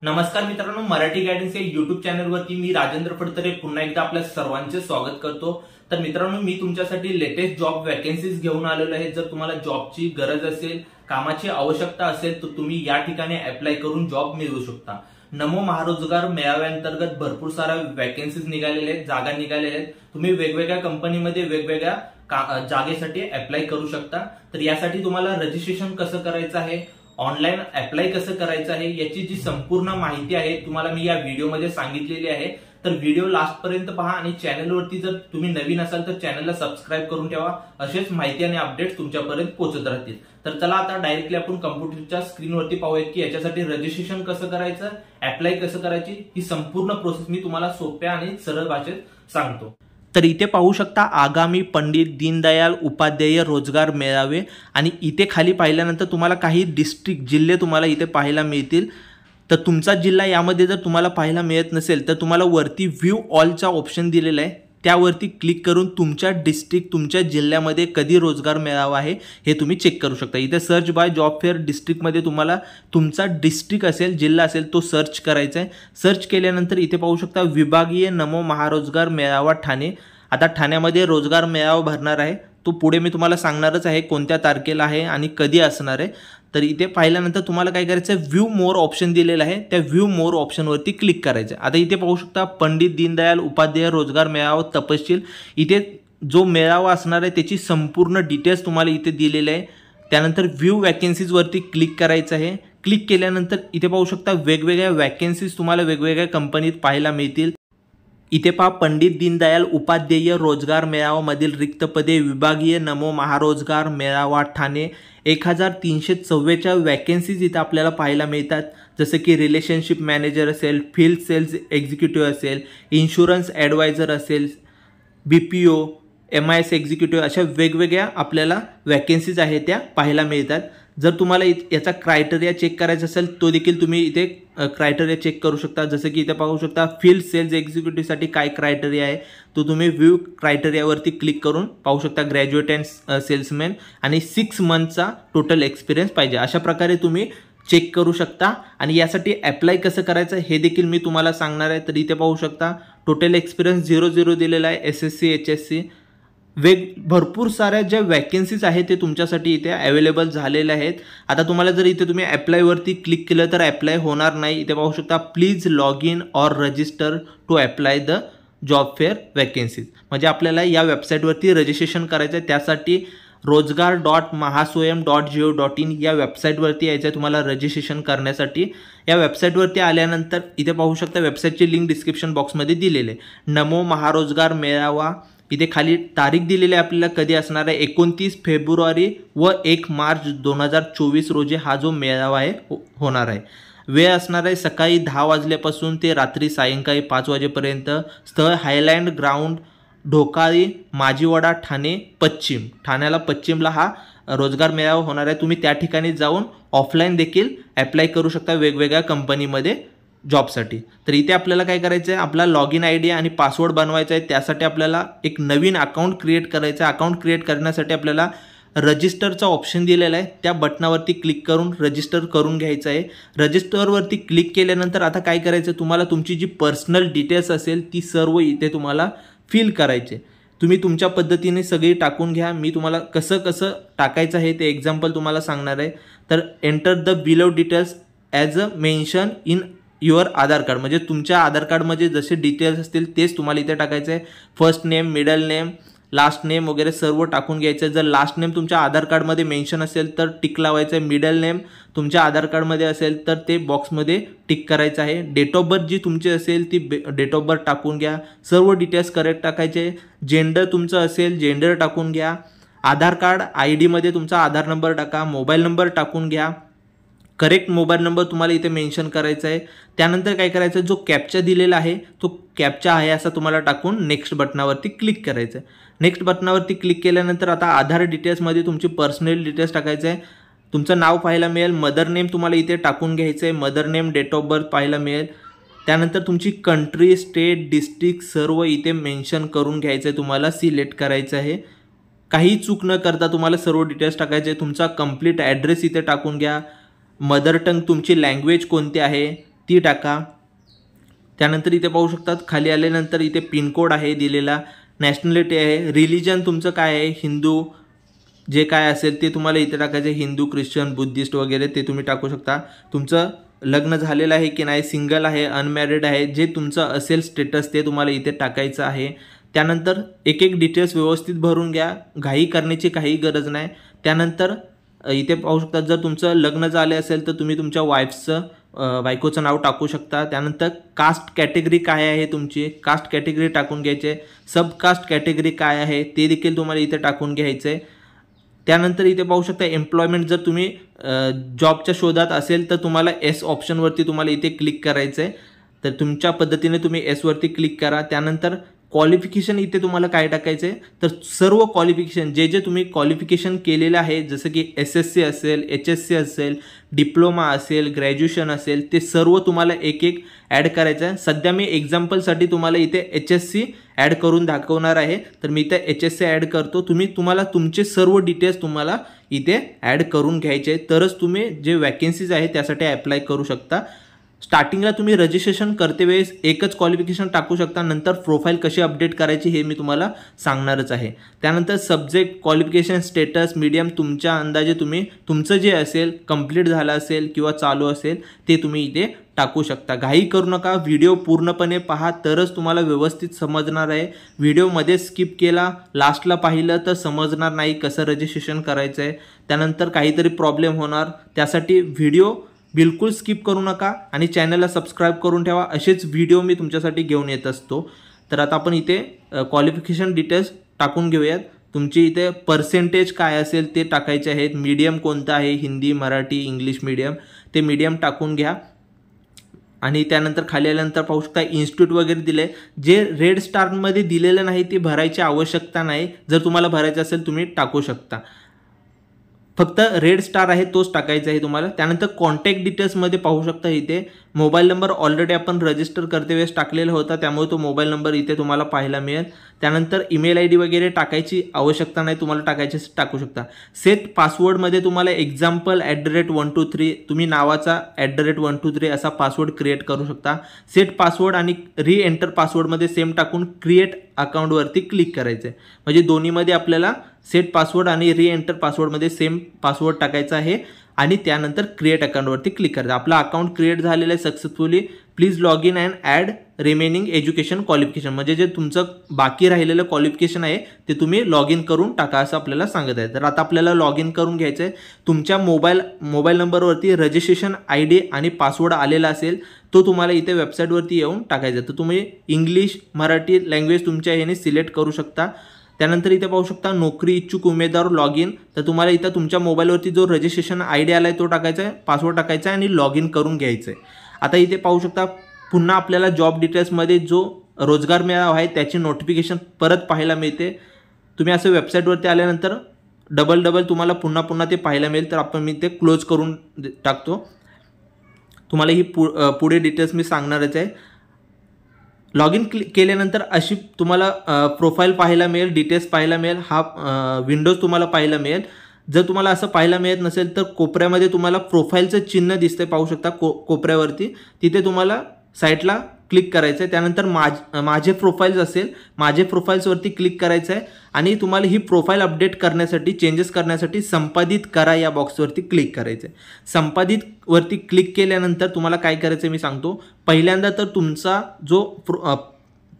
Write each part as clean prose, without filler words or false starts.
नमस्कार मित्रांनो, मराठी गायडन्स या युट्यूब चॅनलवरती मी राजेंद्र फडतरे पुन्हा एकदा आपल्या सर्वांचे स्वागत करतो। तर मित्रांनो, मी तुमच्यासाठी लेटेस्ट जॉब वॅकन्सीज घेऊन आलेलो आहे। जर तुम्हाला जॉबची गरज असेल, कामाची आवश्यकता असेल, तर तुम्ही या ठिकाणी अप्लाय करून जॉब मिळवू शकता। नमो महारोजगार मेळाव्याअंतर्गत भरपूर साऱ्या वॅकन्सीज निघालेल्या आहेत, जागा निघालेल्या आहेत। तुम्ही वेगवेगळ्या कंपनीमध्ये वेगवेगळ्या जागेसाठी अप्लाय करू शकता। तर यासाठी तुम्हाला रजिस्ट्रेशन कसं करायचं आहे, ऑनलाइन अप्लाय कसं करायचं आहे, याची जी संपूर्ण माहिती आहे तुम्हाला मी या व्हिडिओमध्ये सांगितलेली आहे। तर व्हिडिओ लास्ट पर्यंत पहा आणि चॅनलवरती जर तुम्ही नवीन असाल तर चॅनलला सबस्क्राइब करून ठेवा। असेच माहिती आणि अपडेट्स तुमच्यापर्यंत पोहोचत राहतील। तर चला आता डायरेक्टली आपण कॉम्प्युटरच्या स्क्रीनवरती पाहूया की याच्यासाठी रजिस्ट्रेशन कसं करायचं, अप्लाय कसं करायची, ही संपूर्ण प्रोसेस मी तुम्हाला सोप्या आणि सरळ भाषेत सांगतो। तर इथे पाहू शकता आगामी पंडित दीनदयाल उपाध्याय रोजगार मेळावे आणि इथे खाली पाहिल्यानंतर तुम्हाला काही डिस्ट्रिक्ट जिल्हे तुम्हाला इथे पाहायला मिळतील। तर तुमचा जिल्हा यामध्ये जर तुम्हाला पाहायला मिळत नसेल तर तुम्हाला वरती व्ह्यू ऑलचा ऑप्शन दिलेला आहे, त्यावरती क्लिक करून तुमच्या डिस्ट्रिक्ट तुमच्या जिल्ह्यामध्ये कधी रोजगार मेळावा आहे हे तुम्ही चेक करू शकता। इथे सर्च बाय जॉब फेअर डिस्ट्रिक्टमध्ये तुम्हाला तुमचा डिस्ट्रिक्ट असेल, जिल्हा असेल तो सर्च करायचा आहे। सर्च केल्यानंतर इथे पाहू शकता विभागीय नमो महारोजगार मेळावा ठाणे। आता ठाण्यामध्ये रोजगार मेळावा भरणार आहे, तो पुढे मी तुम्हाला सांगणारच आहे कोणत्या तारखेला आहे आणि कधी असणार आहे। तर इथे पाहिल्यानंतर तुम्हाला काय करायचं आहे, व्ह्यू मोर ऑप्शन दिलेला आहे, त्या व्ह्यू मोर ऑप्शनवरती क्लिक करायचं आहे। आता इथे पाहू शकता पंडित दीनदयाल उपाध्याय रोजगार मेळावा तपशील, इथे जो मेळावा असणार आहे त्याची संपूर्ण डिटेल्स तुम्हाला इथे दिलेले आहे। त्यानंतर व्ह्यू वॅकन्सीजवरती क्लिक करायचं आहे। क्लिक केल्यानंतर इथे पाहू शकता वेगवेगळ्या वॅकन्सीज तुम्हाला वेगवेगळ्या कंपनीत पाहायला मिळतील। इथे पहा पंडित दीनदयाल उपाध्याय रोजगार मेळावामधील रिक्त पदे विभागीय नमो महारोजगार मेळावा ठाणे 1344 वॅकन्सीज इथे आपल्याला पाहायला मिळतात। जसं की रिलेशनशिप मॅनेजर असेल, फील्ड सेल्स एक्झिक्युटिव्ह असेल, इन्शुरन्स ॲडवायझर असेल, BPO MIS एक्झिक्युटिव्ह, अशा वेगवेगळ्या आपल्याला वॅकन्सीज आहेत त्या पाहायला मिळतात। जर तुम्हाला याचा क्रायटेरिया चेक करायचा असेल तो देखील तुम्ही इथे क्रायटेरिया चेक करू शकता। जसं की इथे पाहू शकता फील्ड सेल्स एक्झिक्युटिव्हसाठी काय क्रायटेरिया आहे तो तुम्ही व्ह्यू क्रायटेरियावरती क्लिक करून पाहू शकता। ग्रॅज्युएट अँड सेल्समॅन आणि 6 मंथचा टोटल एक्सपिरियन्स पाहिजे, अशा प्रकारे तुम्ही चेक करू शकता। आणि यासाठी अप्लाय कसं करायचं हे देखील मी तुम्हाला सांगणार आहे। तर इथे पाहू शकता टोटल एक्सपिरियन्स 0 दिलेला आहे, SSC HSC भरपूर साऱ्या ज्या वॅकन्सीज आहेत ते तुमच्यासाठी इथे अवेलेबल झालेल्या आहेत। आता तुम्हाला जर इथे तुम्ही अप्लायवरती क्लिक केलं तर अप्लाय होणार नाही। इथे पाहू शकता please log in or register to apply the job fair vacancies, म्हणजे आपल्याला या वेबसाईटवरती रजिस्ट्रेशन करायचं आहे। त्यासाठी rozgar.mahaswayam.go.in या वेबसाईटवरती यायचं आहे तुम्हाला रजिस्ट्रेशन करण्यासाठी। या वेबसाईटवरती आल्यानंतर इथे पाहू शकता वेबसाईटची लिंक डिस्क्रिप्शन बॉक्समध्ये दिलेली आहे। नमो महारोजगार मेळावा, इथे खाली तारीख दिलेली आहे आपल्याला कधी असणार आहे, 29 फेब्रुवारी व 1 मार्च 2024 रोजी हा जो मेळावा आहे होणार आहे। वेळ असणार आहे सकाळी 10 वाजल्यापासून ते रात्री सायंकाळी 5 वाजेपर्यंत। स्थळ हायलँड ग्राउंड ढोकाळी माजीवाडा ठाणे पश्चिम, ठाण्याला पश्चिमला हा रोजगार मेळावा होणार आहे। तुम्ही त्या ठिकाणी जाऊन ऑफलाईन देखील अप्लाय करू शकता वेगवेगळ्या कंपनीमध्ये जॉबसाठी। तर इथे आपल्याला काय करायचं आहे, आपला लॉग इन ID आणि पासवर्ड बनवायचा आहे। त्यासाठी आपल्याला एक नवीन अकाउंट क्रिएट करायचं आहे। अकाउंट क्रिएट करण्यासाठी आपल्याला रजिस्टरचा ऑप्शन दिलेला आहे, त्या बटनावरती क्लिक करून रजिस्टर करून घ्यायचं आहे। रजिस्टरवरती क्लिक केल्यानंतर आता काय करायचं, तुम्हाला तुमची जी पर्सनल डिटेल्स असेल ती सर्व इथे तुम्हाला फिल करायचे। तुम्ही तुमच्या पद्धतीने सगळी टाकून घ्या। मी तुम्हाला कसं टाकायचं आहे ते एक्झाम्पल तुम्हाला सांगणार आहे। तर enter the below details as a mention in your Aadhaar card, म्हणजे तुमच्या आधार कार्डमध्ये जसे डिटेल्स असतील तेच तुम्हाला इथे टाकायचं आहे। First name, middle name, last name वगैरे सर्व टाकून घ्यायचं आहे। जर लास्ट नेम तुमच्या आधार कार्डमध्ये मेन्शन असेल तर टिक लावायचं आहे। मिडल नेम तुमच्या आधार कार्डमध्ये असेल तर ते बॉक्समध्ये टिक करायचं आहे। डेट ऑफ बर्थ जी तुमची असेल ती डेट ऑफ बर्थ टाकून घ्या। सर्व डिटेल्स करेक्ट टाकायचे। जेंडर तुमचं असेल जेंडर टाकून घ्या। आधार कार्ड IDमध्ये तुमचा आधार नंबर टाका। मोबाईल नंबर टाकून घ्या, करेक्ट मोबाईल नंबर तुम्हाला इथे मेन्शन करायचा आहे। त्यानंतर काय करायचं, जो कॅप्चा दिलेला आहे तो कॅप्चा आहे असा तुम्हाला टाकून नेक्स्ट बटनावरती क्लिक करायचं आहे। नेक्स्ट बटनावरती क्लिक केल्यानंतर आता आधार डिटेल्समध्ये तुमची पर्सनल डिटेल्स टाकायचं आहे। तुमचं नाव पाहायला मिळेल, मदर नेम तुम्हाला इथे टाकून घ्यायचं आहे, mother name, date of birth पाहायला मिळेल। त्यानंतर तुमची कंट्री, स्टेट, डिस्ट्रिक्ट सर्व इथे मेन्शन करून घ्यायचं आहे, तुम्हाला सिलेक्ट करायचं आहे। काही चूक न करता तुम्हाला सर्व डिटेल्स टाकायचे। तुमचा कंप्लीट ॲड्रेस इथे टाकून घ्या। मदर टंग तुमची लँग्वेज कोणती आहे, ती टाका। त्यानंतर इथे पाहू शकतात खाली आल्यानंतर इथे पिनकोड आहे दिलेला, नॅशनॅलिटी आहे, रिलिजन तुमचं काय आहे, हिंदू जे काय असेल ते तुम्हाला इथे टाकायचं, हिंदू, ख्रिश्चन, बुद्धिस्ट वगैरे ते तुम्ही टाकू शकता। तुमचं लग्न झालेलं आहे की नाही, सिंगल आहे, अनमॅरिड आहे, जे तुमचं असेल स्टेटस ते तुम्हाला इथे टाकायचं आहे। त्यानंतर एक एक डिटेल्स व्यवस्थित भरून घ्या, घाई करण्याची काही गरज नाही। त्यानंतर इथे पाहू शकता जर तुमचं लग्न झाले असेल तर तुम्ही तुमच्या बायकोचं नाव टाकू शकता। त्यानंतर कास्ट कॅटेगरी काय आहे तुमची, कास्ट कॅटेगरी टाकून घ्यायचे, सब कास्ट कॅटेगरी काय आहे ते देखील तुम्हाला इथे टाकून घ्यायचं आहे। त्यानंतर इथे पाहू शकता एम्प्लॉयमेंट, जर तुम्ही जॉबच्या शोधात असेल तर तुम्हाला एस ऑप्शनवरती तुम्हाला इथे क्लिक करायचं आहे, तर तुमच्या पद्धतीने तुम्ही एसवरती क्लिक करा। त्यानंतर क्वालिफिकेशन इथे तुम्हाला काय टाकायचं आहे, तर सर्व क्वालिफिकेशन जे जे तुम्ही क्वालिफिकेशन केलेलं आहे, जसं की SSC असेल, HSC असेल, डिप्लोमा असेल, ग्रॅज्युएशन असेल, ते सर्व तुम्हाला एक एक ॲड करायचं आहे। सध्या मी एक्झाम्पलसाठी तुम्हाला इथे HSC ॲड करून दाखवणार आहे, तर मी इथे HSC ॲड करतो। तुम्हाला तुमचे सर्व डिटेल्स तुम्हाला इथे ॲड करून घ्यायचे, तरच तुम्ही जे वॅकेन्सीज आहे त्यासाठी अप्लाय करू शकता। स्टार्टिंगला तुम्ही रजिस्ट्रेशन करते वेळेस एकच क्वालिफिकेशन टाकू शकता, नंतर प्रोफाईल कशी अपडेट करायची हे मी तुम्हाला सांगणारच आहे। त्यानंतर सब्जेक्ट, क्वालिफिकेशन, स्टेटस, मीडियम तुमच्या अंदाजे तुम्ही तुमचं जे असेल कंप्लीट झालं असेल किंवा चालू असेल ते तुम्ही इथे टाकू शकता। घाई करू नका, व्हिडिओ पूर्णपणे पहा तरच तुम्हाला व्यवस्थित समजणार आहे। व्हिडिओमध्ये स्किप केला, लास्टला पाहिलं तर समजणार नाही कसं रजिस्ट्रेशन करायचं आहे, त्यानंतर काहीतरी प्रॉब्लेम होणार। त्यासाठी व्हिडिओ बिलकुल स्किप करू नका आणि चॅनलला सबस्क्राईब करून ठेवा, असेच व्हिडिओ मी तुमच्यासाठी घेऊन येत असतो। तर आता आपण इथे क्वालिफिकेशन डिटेल्स टाकून घेऊयात। तुमची इथे पर्सेंटेज काय असेल ते टाकायचे आहेत, मीडियम कोणतं आहे, हिंदी, मराठी, इंग्लिश मीडियम, ते मीडियम टाकून घ्या। आणि त्यानंतर खाली आल्यानंतर पाहू शकता इन्स्टिट्यूट वगैरे दिले, जे रेड स्टारमध्ये दिलेलं नाही ते भरायची आवश्यकता नाही, जर तुम्हाला भरायचं असेल तुम्ही टाकू शकता, फक्त रेड स्टार आहे तोच टाकायचा आहे तुम्हाला। त्यानंतर कॉन्टॅक्ट डिटेल्समध्ये पाहू शकता इथे मोबाईल नंबर ऑलरेडी आपण रजिस्टर करते वेळेस टाकलेला होता, त्यामुळे तो मोबाईल नंबर इथे तुम्हाला पाहायला मिळेल। त्यानंतर ईमेल ID वगैरे टाकायची आवश्यकता नाही, तुम्हाला टाकायचे टाकू शकता। सेट पासवर्डमध्ये तुम्हाला example@123 तुम्ही नावाचा @123 असा पासवर्ड क्रिएट करू शकता। सेट पासवर्ड आणि री-एंटर पासवर्डमध्ये सेम टाकून क्रिएट अकाउंटवरती क्लिक करायचं आहे, म्हणजे दोन्हीमध्ये आपल्याला सेट पासवर्ड आणि री-एंटर पासवर्डमध्ये सेम पासवर्ड टाकायचा आहे आणि त्यानंतर क्रिएट अकाउंटवरती क्लिक करायचं। आपला अकाउंट क्रिएट झालेलं आहे successfully, please log in and add remaining education qualification, म्हणजे जे तुमचं बाकी राहिलेलं क्वालिफिकेशन आहे ते तुम्ही लॉग इन करून टाका असं आपल्याला सांगत आहे। तर आता आपल्याला लॉग इन करून घ्यायचं आहे। तुमच्या मोबाईल नंबरवरती रजिस्ट्रेशन ID आणि पासवर्ड आलेला असेल तो तुम्हाला इथे वेबसाईटवरती येऊन टाकायचा आहे। तर तुम्ही इंग्लिश, मराठी लँग्वेज तुमच्या ह्याने सिलेक्ट करू शकता। त्यानंतर इथे पाहू शकता नोकरी इच्छुक उमेदवार लॉग इन, तर तुम्हाला इथं तुमच्या मोबाईलवरती जो रजिस्ट्रेशन ID आला आहे तो टाकायचा आहे, पासवर्ड टाकायचा आहे आणि लॉग इन करून घ्यायचं आहे। आता इथे पाहू शकता पुन्हा आपल्याला जॉब डिटेल्समध्ये जो रोजगार मेळावा आहे त्याची नोटिफिकेशन परत पाहायला मिळते। तुम्ही असं वेबसाईटवरती आल्यानंतर डबल तुम्हाला पुन्हा ते पाहायला मिळेल, तर आपण मी ते क्लोज करून टाकतो। तुम्हाला ही पुढे डिटेल्स मी सांगणारच आहे। लॉग इन केल्यानंतर अशी तुम्हाला प्रोफाईल पाहायला मिळेल, डिटेल्स पाहायला मिळेल, हा विंडोज तुम्हाला पाहायला मिळेल। जर तुम्हाला असं पाहायला मिळत नसेल तर कोपऱ्यामध्ये तुम्हाला प्रोफाईलचं चिन्ह दिसतंय, पाहू शकता कोपऱ्यावरती, तिथे तुम्हाला साईटला क्लिक करायचं आहे। त्यानंतर माझे प्रोफाईल्स असेल, माझे प्रोफाईल्सवरती क्लिक करायचं आहे आणि तुम्हाला ही प्रोफाईल अपडेट करण्यासाठी, चेंजेस करण्यासाठी संपादित करा या बॉक्सवरती क्लिक करायचं आहे। संपादितवरती क्लिक केल्यानंतर तुम्हाला काय करायचं आहे मी सांगतो। पहिल्यांदा तर तुमचा जो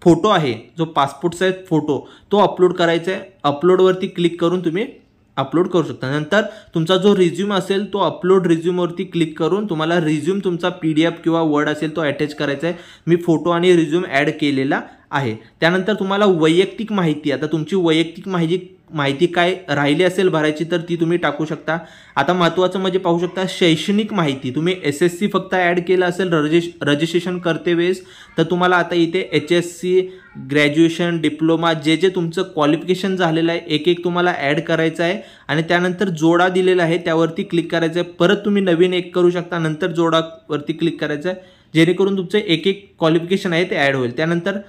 फोटो आहे, जो पासपोर्टचा फोटो तो अपलोड करायचा आहे। अपलोडवरती क्लिक करून तुम्ही अपलोड करू शकता। नंतर तुमचा जो रिझ्यूम असेल तो अपलोड रिझ्यूमवरती क्लिक करून तुम्हाला रिझ्यूम तुमचा PDF किंवा वर्ड असेल तो अटॅच करायचा आहे। मी फोटो आणि रिझ्यूम ॲड केलेला आहे। त्यानंतर तुम्हाला वैयक्तिक माहिती, आता तुमची वैयक्तिक माहिती काय राहिली असेल भरायची तर ती तुम्ही टाकू शकता। आता महत्त्वाचं म्हणजे पाहू शकता शैक्षणिक माहिती, तुम्ही SSC फक्त ॲड केलं असेल रजिस्ट्रेशन करते वेळेस तर तुम्हाला आता इथे HSC, ग्रॅज्युएशन, डिप्लोमा जे तुमचं क्वालिफिकेशन झालेलं आहे एक एक तुम्हाला ॲड करायचं आहे आणि त्यानंतर जोडा दिलेला आहे त्यावरती क्लिक करायचं आहे। परत तुम्ही नवीन एक करू शकता, नंतर जोडावरती क्लिक करायचं आहे, जेणेकरून तुमचं एक एक क्वालिफिकेशन आहे ते ॲड होईल। त्यानंतर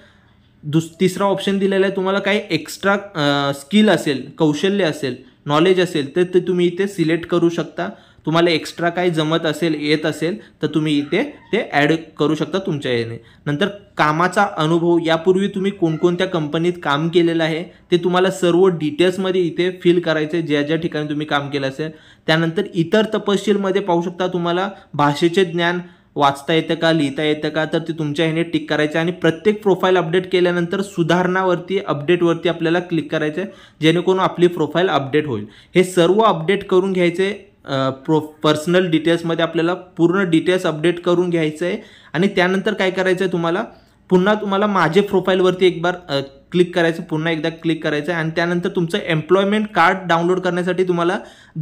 तिसरा ऑप्शन दिलेला आहे, तुम्हाला काही एक्स्ट्रा स्किल असेल, कौशल्य असेल, नॉलेज असेल तर ते तुम्ही इथे सिलेक्ट करू शकता। तुम्हाला एक्स्ट्रा काही जमत असेल येत असेल तर तुम्ही इथे ते ॲड करू शकता तुमच्या याने. नंतर कामाचा अनुभव, यापूर्वी तुम्ही कोणकोणत्या कंपनीत काम केलेलं आहे ते तुम्हाला सर्व डिटेल्समध्ये इथे फिल करायचे, ज्या ज्या ठिकाणी तुम्ही काम केलं असेल. त्यानंतर इतर तपशीलमध्ये पाहू शकता तुम्हाला भाषेचे ज्ञान, वाचता येतं का, लिहिता येतं का, तर ते तुमच्या ह्याने टिक करायचं. आणि प्रत्येक प्रोफाईल अपडेट केल्यानंतर सुधारणावरती, अपडेटवरती आपल्याला क्लिक करायचं आहे, जेणेकरून आपली प्रोफाईल अपडेट होईल. हे सर्व अपडेट करून घ्यायचे. पर्सनल डिटेल्समध्ये आपल्याला पूर्ण डिटेल्स अपडेट करून घ्यायचं आहे. आणि त्यानंतर काय करायचं आहे, तुम्हाला माझे प्रोफाईलवरती एक बार क्लिक करायचं, पुन्हा एकदा क्लिक करायचं आहे. आणि त्यानंतर तुमचं एम्प्लॉयमेंट कार्ड डाउनलोड करण्यासाठी तुम्हाला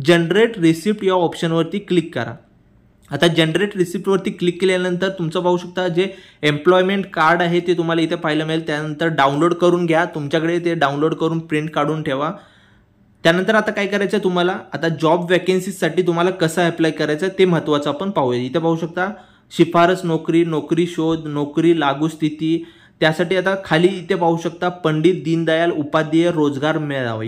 जनरेट रिसिप्ट या ऑप्शनवरती क्लिक करा. आता जनरेट रिसिप्टवरती क्लिक केल्यानंतर तुमचं पाहू शकता जे एम्प्लॉयमेंट कार्ड आहे ते तुम्हाला इथे पाहायला मिळेल. त्यानंतर डाउनलोड करून घ्या, तुमच्याकडे ते डाउनलोड करून प्रिंट काढून ठेवा. त्यानंतर आता काय करायचं आहे तुम्हाला, आता जॉब वॅकेन्सीसाठी तुम्हाला कसं अप्लाय करायचं आहे ते महत्त्वाचं आपण पाहूया. इथे पाहू शकता शिफारस नोकरी, नोकरी शोध, नोकरी लागू स्थिती. त्यासाठी आता खाली इथे पाहू शकता पंडित दीनदयाल उपाध्याय रोजगार मेळावा,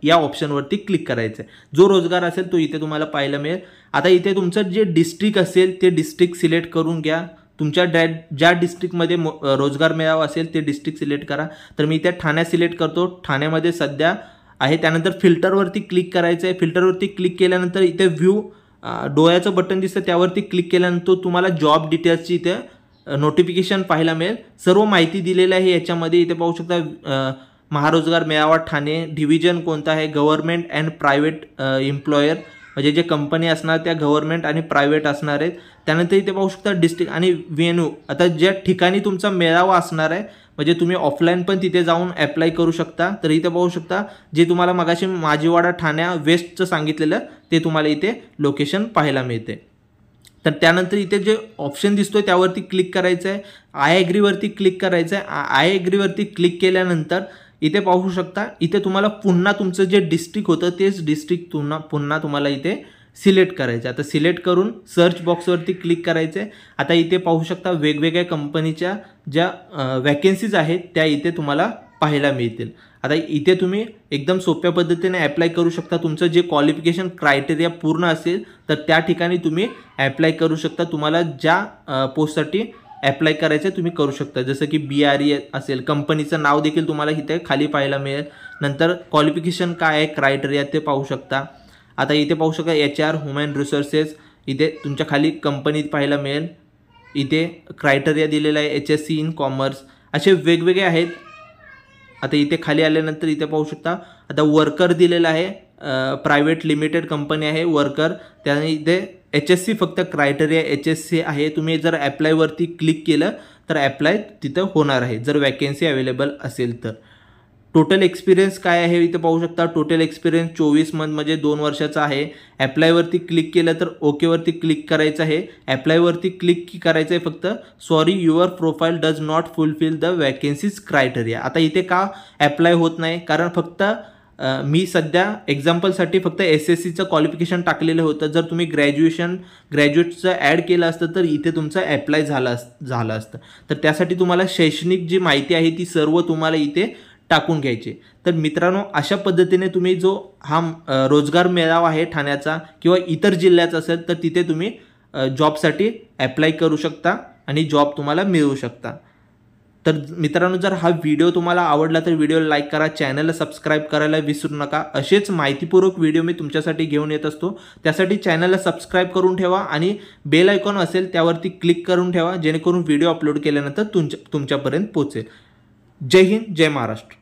या ऑप्शनवरती क्लिक करायचं आहे. जो रोजगार असेल तो इथे तुम्हाला पाहायला मिळेल. आता इथे तुमचं जे डिस्ट्रिक्ट असेल ते डिस्ट्रिक्ट सिलेक्ट करून घ्या. तुमच्या ज्या डिस्ट्रिक्टमध्ये रोजगार मेळावा असेल ते डिस्ट्रिक्ट सिलेक्ट करा. तर मी इथे ठाणे सिलेक्ट करतो, ठाण्यामध्ये सध्या आहे. त्यानंतर फिल्टरवरती क्लिक करायचं आहे. फिल्टरवरती क्लिक केल्यानंतर इथे व्ह्यू डोळ्याचं बटन दिसतं, त्यावरती क्लिक केल्यानंतर तुम्हाला जॉब डिटेल्सची इथे नोटिफिकेशन पाहायला मिळेल. सर्व माहिती दिलेली आहे याच्यामध्ये. इथे पाहू शकता महारोजगार मेळावा ठाणे, डिव्हिजन कोणता आहे, गव्हर्नमेंट अँड प्रायव्हेट एम्प्लॉयर, म्हणजे जे कंपनी असणार त्या गव्हर्नमेंट आणि प्रायव्हेट असणार आहेत. त्यानंतर इथे पाहू शकता डिस्ट्रिक्ट आणि व्हेन्यू, आता ज्या ठिकाणी तुमचा मेळावा असणार आहे, म्हणजे तुम्ही ऑफलाईन पण तिथे जाऊन अप्लाय करू शकता. तर इथे पाहू शकता जे तुम्हाला मगाशी माजीवाडा ठाण्या वेस्टचं सांगितलेलं ते तुम्हाला इथे लोकेशन पाहायला मिळते. तर त्यानंतर इथे जे ऑप्शन दिसतोय त्यावरती क्लिक करायचं आहे. आय ॲग्रीवरती क्लिक करायचं आहे. आय ॲग्रीवरती क्लिक केल्यानंतर इथे पाहू शकता इथे तुम्हाला पुन्हा तुमचं जे डिस्ट्रिक्ट होतं तेच डिस्ट्रिक्ट पुन्हा तुम्हाला इथे सिलेक्ट करायचं. आता सिलेक्ट करून सर्च बॉक्सवरती क्लिक करायचं आहे. आता इथे पाहू शकता वेगवेगळ्या कंपनीच्या ज्या वॅकेन्सीज आहेत त्या इथे तुम्हाला पाहायला मिळतील. आता इथे तुम्ही एकदम सोप्या पद्धतीने अप्लाय करू शकता. तुमचं जे क्वालिफिकेशन क्रायटेरिया पूर्ण असेल तर त्या ठिकाणी तुम्ही अप्लाय करू शकता. तुम्हाला ज्या पोस्टसाठी अप्लाय करायचं तुम्ही करू शकता. जसं की BRE असेल, कंपनीचं नाव देखील तुम्हाला इथे खाली पाहायला मिळेल. नंतर क्वालिफिकेशन काय आहे, क्रायटेरिया ते पाहू शकता. आता इथे पाहू शकता HR ह्युमन रिसोर्सेस, इथे तुमच्या खाली कंपनीत पाहायला मिळेल. इथे क्रायटेरिया दिलेला आहे HSC इन कॉमर्स, असे वेगवेगळे आहेत. आता इथे खाली आल्यानंतर इथे पाहू शकता आता वर्कर दिलेला आहे, प्रायव्हेट लिमिटेड कंपनी आहे वर्कर. त्याने इथे HSC फक्त क्रायटेरिया HSC आहे. तुम्ही जर अप्लायवरती क्लिक केलं तर अप्लाय तिथं होणार आहे जर वॅकेन्सी अवेलेबल असेल तर. टोटल एक्सपिरियन्स काय आहे इथे पाहू शकता. टोटल एक्सपिरियन्स 24 मंथ म्हणजे 2 वर्षाचा आहे. अप्लायवरती क्लिक केलं तर ओकेवरती क्लिक करायचं आहे. अप्लायवरती क्लिक करायचं आहे फक्त. Sorry your profile does not fulfil the vacancies criteria. आता इथे का अप्लाय होत नाही, कारण फक्त मी सध्या एक्झाम्पलसाठी फक्त SSCचं क्वालिफिकेशन टाकलेलं होतं. जर तुम्ही ग्रॅज्युएटचं ॲड केलं असतं तर इथे तुमचं अप्लाय झालं असतं. तर त्यासाठी तुम्हाला शैक्षणिक जी माहिती आहे ती सर्व तुम्हाला इथे टाकून घ्यायचे. तर मित्रांनो अशा पद्धतीने तुम्ही जो हा रोजगार मेळावा आहे ठाण्याचा किंवा इतर जिल्ह्याचा असेल तर तिथे तुम्ही जॉबसाठी अप्लाय करू शकता आणि जॉब तुम्हाला मिळू शकता. तर मित्रांनो जर हा व्हिडिओ तुम्हाला आवडला तर व्हिडिओला लाईक करा, चॅनलला सबस्क्राईब करायला विसरू नका. असेच माहितीपूर्वक व्हिडिओ मी तुमच्यासाठी घेऊन येत असतो. त्यासाठी चॅनलला सबस्क्राईब करून ठेवा आणि बेल आयकॉन असेल त्यावरती क्लिक करून ठेवा, जेणेकरून व्हिडिओ अपलोड केल्यानंतर तुमच्यापर्यंत पोहोचेल. जय हिंद, जय महाराष्ट्र.